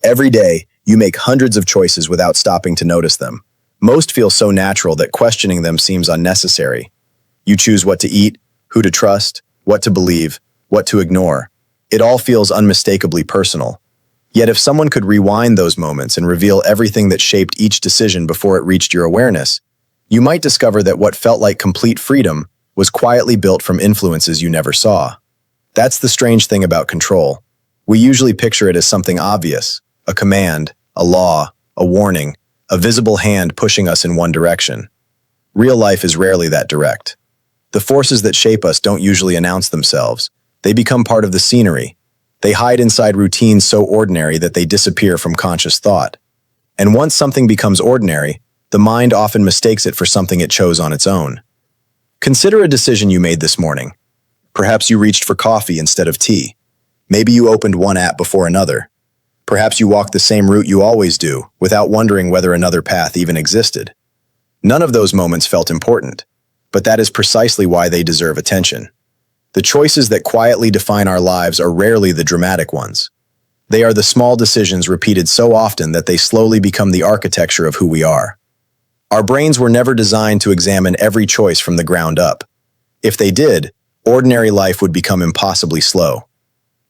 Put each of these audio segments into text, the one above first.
Every day, you make hundreds of choices without stopping to notice them. Most feel so natural that questioning them seems unnecessary. You choose what to eat, who to trust, what to believe, what to ignore. It all feels unmistakably personal. Yet if someone could rewind those moments and reveal everything that shaped each decision before it reached your awareness, you might discover that what felt like complete freedom was quietly built from influences you never saw. That's the strange thing about control. We usually picture it as something obvious, a command, a law, a warning, a visible hand pushing us in one direction. Real life is rarely that direct. The forces that shape us don't usually announce themselves. They become part of the scenery. They hide inside routines so ordinary that they disappear from conscious thought. And once something becomes ordinary, the mind often mistakes it for something it chose on its own. Consider a decision you made this morning. Perhaps you reached for coffee instead of tea. Maybe you opened one app before another. Perhaps you walked the same route you always do, without wondering whether another path even existed. None of those moments felt important, but that is precisely why they deserve attention. The choices that quietly define our lives are rarely the dramatic ones. They are the small decisions repeated so often that they slowly become the architecture of who we are. Our brains were never designed to examine every choice from the ground up. If they did, ordinary life would become impossibly slow.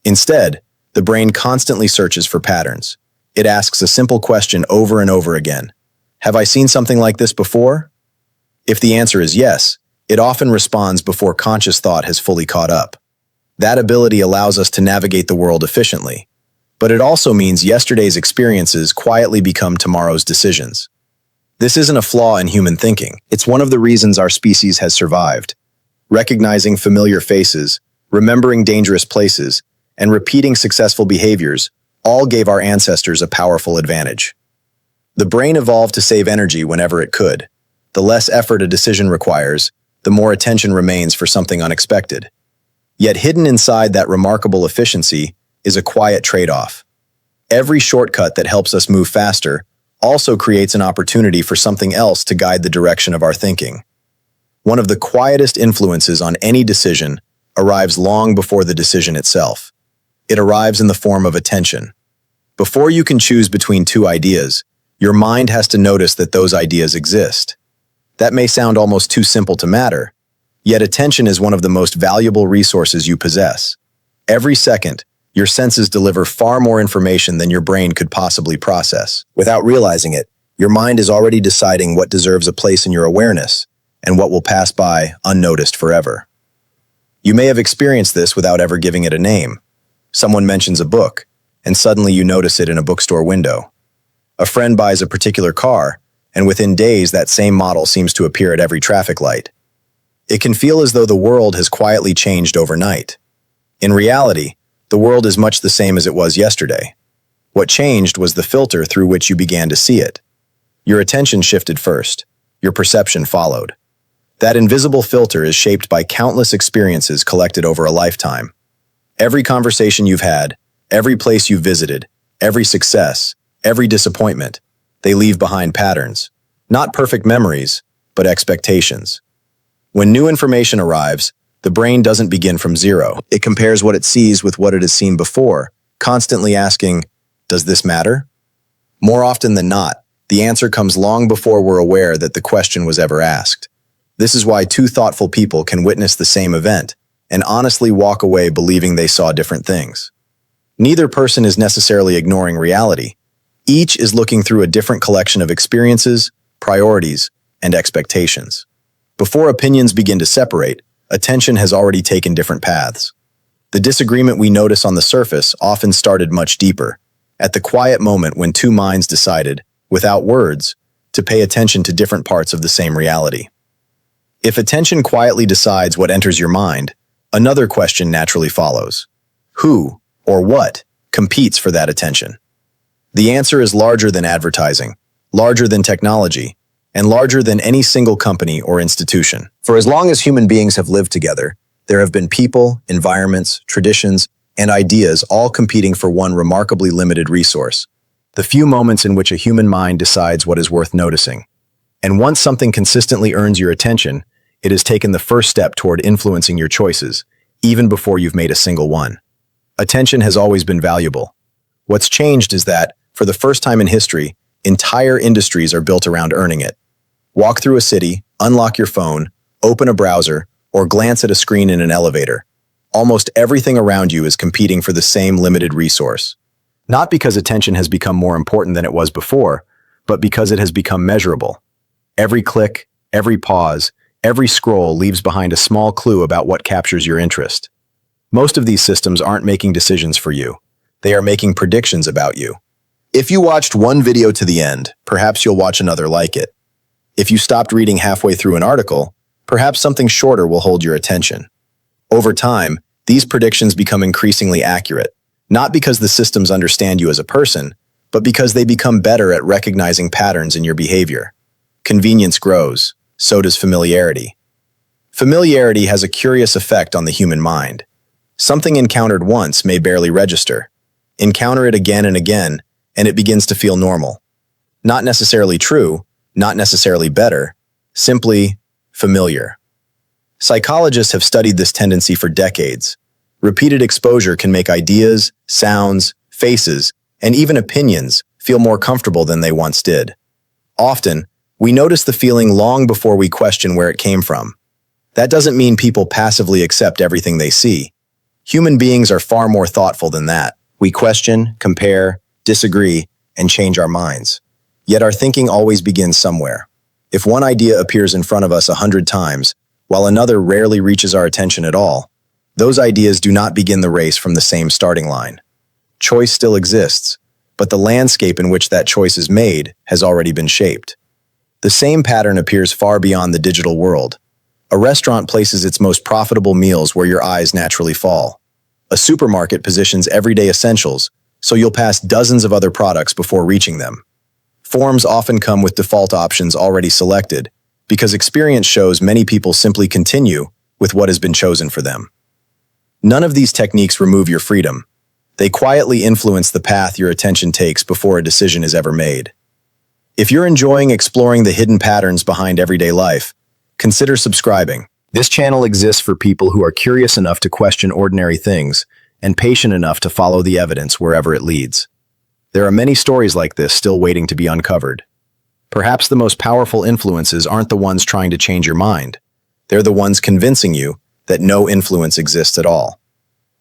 Instead, the brain constantly searches for patterns. It asks a simple question over and over again. Have I seen something like this before? If the answer is yes, it often responds before conscious thought has fully caught up. That ability allows us to navigate the world efficiently. But it also means yesterday's experiences quietly become tomorrow's decisions. This isn't a flaw in human thinking. It's one of the reasons our species has survived. Recognizing familiar faces, remembering dangerous places, and repeating successful behaviors all gave our ancestors a powerful advantage. The brain evolved to save energy whenever it could. The less effort a decision requires, the more attention remains for something unexpected. Yet hidden inside that remarkable efficiency is a quiet trade-off. Every shortcut that helps us move faster also creates an opportunity for something else to guide the direction of our thinking. One of the quietest influences on any decision arrives long before the decision itself. It arrives in the form of attention. Before you can choose between two ideas, your mind has to notice that those ideas exist. That may sound almost too simple to matter, yet attention is one of the most valuable resources you possess. Every second, your senses deliver far more information than your brain could possibly process. Without realizing it, your mind is already deciding what deserves a place in your awareness and what will pass by unnoticed forever. You may have experienced this without ever giving it a name. Someone mentions a book, and suddenly you notice it in a bookstore window. A friend buys a particular car, and within days that same model seems to appear at every traffic light. It can feel as though the world has quietly changed overnight. In reality, the world is much the same as it was yesterday. What changed was the filter through which you began to see it. Your attention shifted first. Your perception followed. That invisible filter is shaped by countless experiences collected over a lifetime. Every conversation you've had, every place you've visited, every success, every disappointment, they leave behind patterns. Not perfect memories, but expectations. When new information arrives, the brain doesn't begin from zero. It compares what it sees with what it has seen before, constantly asking, does this matter? More often than not, the answer comes long before we're aware that the question was ever asked. This is why two thoughtful people can witness the same event and honestly walk away believing they saw different things. Neither person is necessarily ignoring reality. Each is looking through a different collection of experiences, priorities, and expectations. Before opinions begin to separate, attention has already taken different paths. The disagreement we notice on the surface often started much deeper, at the quiet moment when two minds decided, without words, to pay attention to different parts of the same reality. If attention quietly decides what enters your mind, another question naturally follows. Who, or what, competes for that attention? The answer is larger than advertising, larger than technology, and larger than any single company or institution. For as long as human beings have lived together, there have been people, environments, traditions, and ideas all competing for one remarkably limited resource: the few moments in which a human mind decides what is worth noticing. And once something consistently earns your attention, it has taken the first step toward influencing your choices, even before you've made a single one. Attention has always been valuable. What's changed is that, For the first time in history, entire industries are built around earning it. Walk through a city, unlock your phone, open a browser, or glance at a screen in an elevator. Almost everything around you is competing for the same limited resource. Not because attention has become more important than it was before, but because it has become measurable. Every click, every pause, every scroll leaves behind a small clue about what captures your interest. Most of these systems aren't making decisions for you. They are making predictions about you. If you watched one video to the end, perhaps you'll watch another like it. If you stopped reading halfway through an article, perhaps something shorter will hold your attention. Over time, these predictions become increasingly accurate, not because the systems understand you as a person, but because they become better at recognizing patterns in your behavior. Convenience grows, so does familiarity. Familiarity has a curious effect on the human mind. Something encountered once may barely register. Encounter it again and again, and it begins to feel normal. Not necessarily true, not necessarily better, simply familiar. Psychologists have studied this tendency for decades. Repeated exposure can make ideas, sounds, faces, and even opinions feel more comfortable than they once did. Often, we notice the feeling long before we question where it came from. That doesn't mean people passively accept everything they see. Human beings are far more thoughtful than that. We question, compare, disagree, and change our minds. Yet our thinking always begins somewhere. If one idea appears in front of us 100 times, while another rarely reaches our attention at all, those ideas do not begin the race from the same starting line. Choice still exists, but the landscape in which that choice is made has already been shaped. The same pattern appears far beyond the digital world. A restaurant places its most profitable meals where your eyes naturally fall. A supermarket positions everyday essentials, so you'll pass dozens of other products before reaching them. Forms often come with default options already selected, because experience shows many people simply continue with what has been chosen for them. None of these techniques remove your freedom. They quietly influence the path your attention takes before a decision is ever made. If you're enjoying exploring the hidden patterns behind everyday life, consider subscribing. This channel exists for people who are curious enough to question ordinary things and patient enough to follow the evidence wherever it leads. There are many stories like this still waiting to be uncovered. Perhaps the most powerful influences aren't the ones trying to change your mind. They're the ones convincing you that no influence exists at all.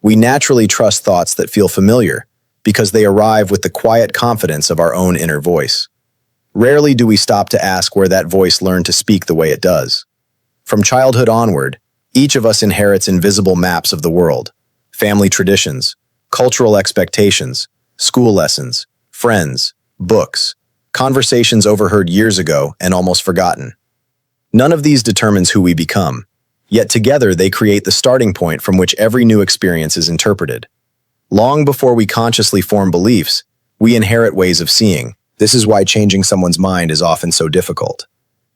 We naturally trust thoughts that feel familiar because they arrive with the quiet confidence of our own inner voice. Rarely do we stop to ask where that voice learned to speak the way it does. From childhood onward, each of us inherits invisible maps of the world: family traditions, cultural expectations, school lessons, friends, books, conversations overheard years ago and almost forgotten. None of these determines who we become, yet together they create the starting point from which every new experience is interpreted. Long before we consciously form beliefs, we inherit ways of seeing. This is why changing someone's mind is often so difficult.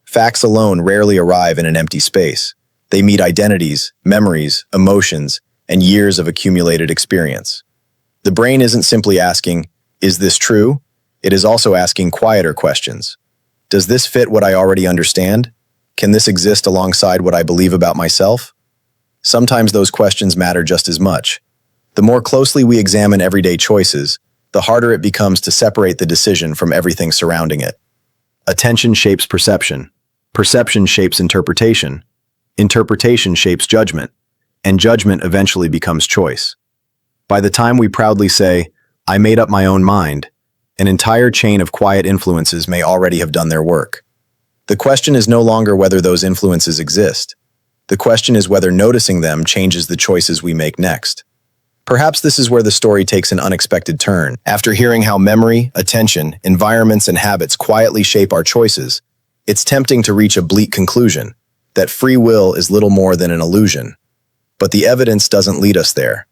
Facts alone rarely arrive in an empty space. They meet identities, memories, emotions, and years of accumulated experience. The brain isn't simply asking, "Is this true?" It is also asking quieter questions. Does this fit what I already understand? Can this exist alongside what I believe about myself? Sometimes those questions matter just as much. The more closely we examine everyday choices, the harder it becomes to separate the decision from everything surrounding it. Attention shapes perception. Perception shapes interpretation. Interpretation shapes judgment. And judgment eventually becomes choice. By the time we proudly say, "I made up my own mind," an entire chain of quiet influences may already have done their work. The question is no longer whether those influences exist. The question is whether noticing them changes the choices we make next. Perhaps this is where the story takes an unexpected turn. After hearing how memory, attention, environments, and habits quietly shape our choices, it's tempting to reach a bleak conclusion, that free will is little more than an illusion. But the evidence doesn't lead us there.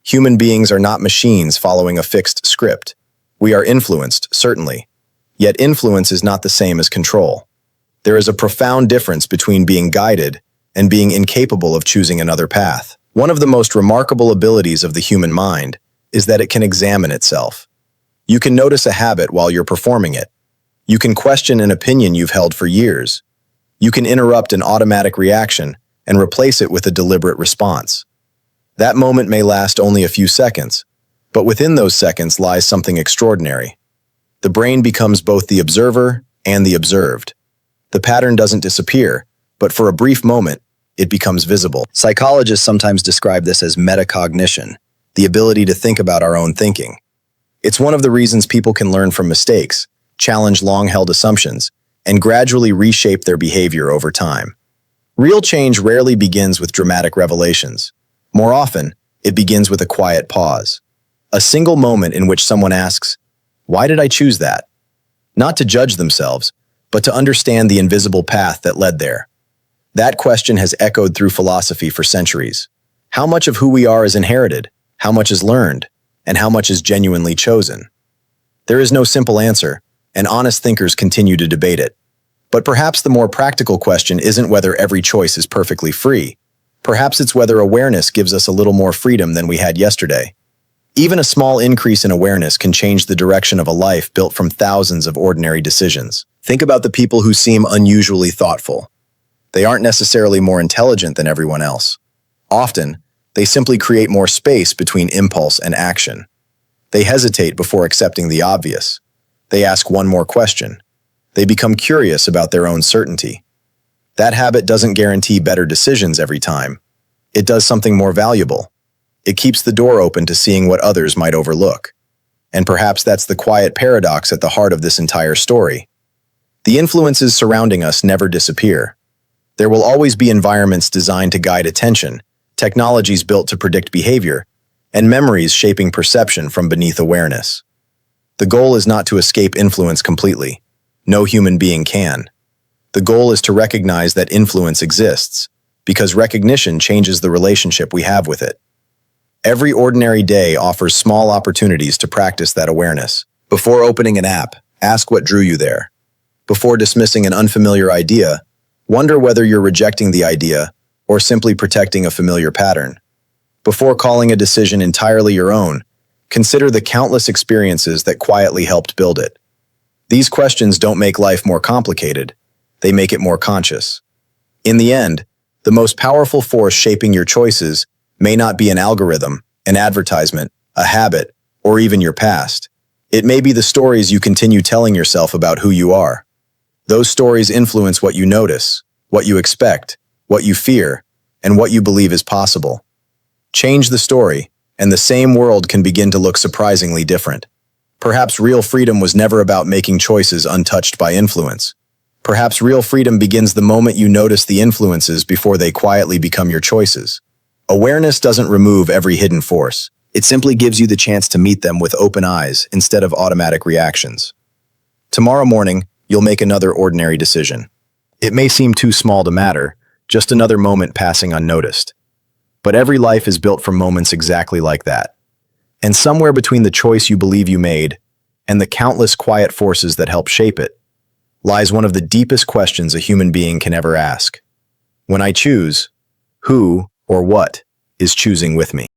Human beings are not machines following a fixed script. We are influenced, certainly. Yet influence is not the same as control. There is a profound difference between being guided and being incapable of choosing another path. One of the most remarkable abilities of the human mind is that it can examine itself. You can notice a habit while you're performing it. You can question an opinion you've held for years. You can interrupt an automatic reaction and replace it with a deliberate response. That moment may last only a few seconds, but within those seconds lies something extraordinary. The brain becomes both the observer and the observed. The pattern doesn't disappear, but for a brief moment, it becomes visible. Psychologists sometimes describe this as metacognition, the ability to think about our own thinking. It's one of the reasons people can learn from mistakes, challenge long-held assumptions, and gradually reshape their behavior over time. Real change rarely begins with dramatic revelations. More often, it begins with a quiet pause. A single moment in which someone asks, "Why did I choose that?" Not to judge themselves, but to understand the invisible path that led there. That question has echoed through philosophy for centuries. How much of who we are is inherited? How much is learned? And how much is genuinely chosen? There is no simple answer, and honest thinkers continue to debate it. But perhaps the more practical question isn't whether every choice is perfectly free. Perhaps it's whether awareness gives us a little more freedom than we had yesterday. Even a small increase in awareness can change the direction of a life built from thousands of ordinary decisions. Think about the people who seem unusually thoughtful. They aren't necessarily more intelligent than everyone else. Often, they simply create more space between impulse and action. They hesitate before accepting the obvious. They ask one more question. They become curious about their own certainty. That habit doesn't guarantee better decisions every time. It does something more valuable. It keeps the door open to seeing what others might overlook. And perhaps that's the quiet paradox at the heart of this entire story. The influences surrounding us never disappear. There will always be environments designed to guide attention, technologies built to predict behavior, and memories shaping perception from beneath awareness. The goal is not to escape influence completely. No human being can. The goal is to recognize that influence exists, because recognition changes the relationship we have with it. Every ordinary day offers small opportunities to practice that awareness. Before opening an app, ask what drew you there. Before dismissing an unfamiliar idea, wonder whether you're rejecting the idea or simply protecting a familiar pattern. Before calling a decision entirely your own, consider the countless experiences that quietly helped build it. These questions don't make life more complicated, they make it more conscious. In the end, the most powerful force shaping your choices may not be an algorithm, an advertisement, a habit, or even your past. It may be the stories you continue telling yourself about who you are. Those stories influence what you notice, what you expect, what you fear, and what you believe is possible. Change the story, and the same world can begin to look surprisingly different. Perhaps real freedom was never about making choices untouched by influence. Perhaps real freedom begins the moment you notice the influences before they quietly become your choices. Awareness doesn't remove every hidden force. It simply gives you the chance to meet them with open eyes instead of automatic reactions. Tomorrow morning, you'll make another ordinary decision. It may seem too small to matter, just another moment passing unnoticed. But every life is built from moments exactly like that. And somewhere between the choice you believe you made and the countless quiet forces that help shape it, lies one of the deepest questions a human being can ever ask. When I choose, who or what is choosing with me?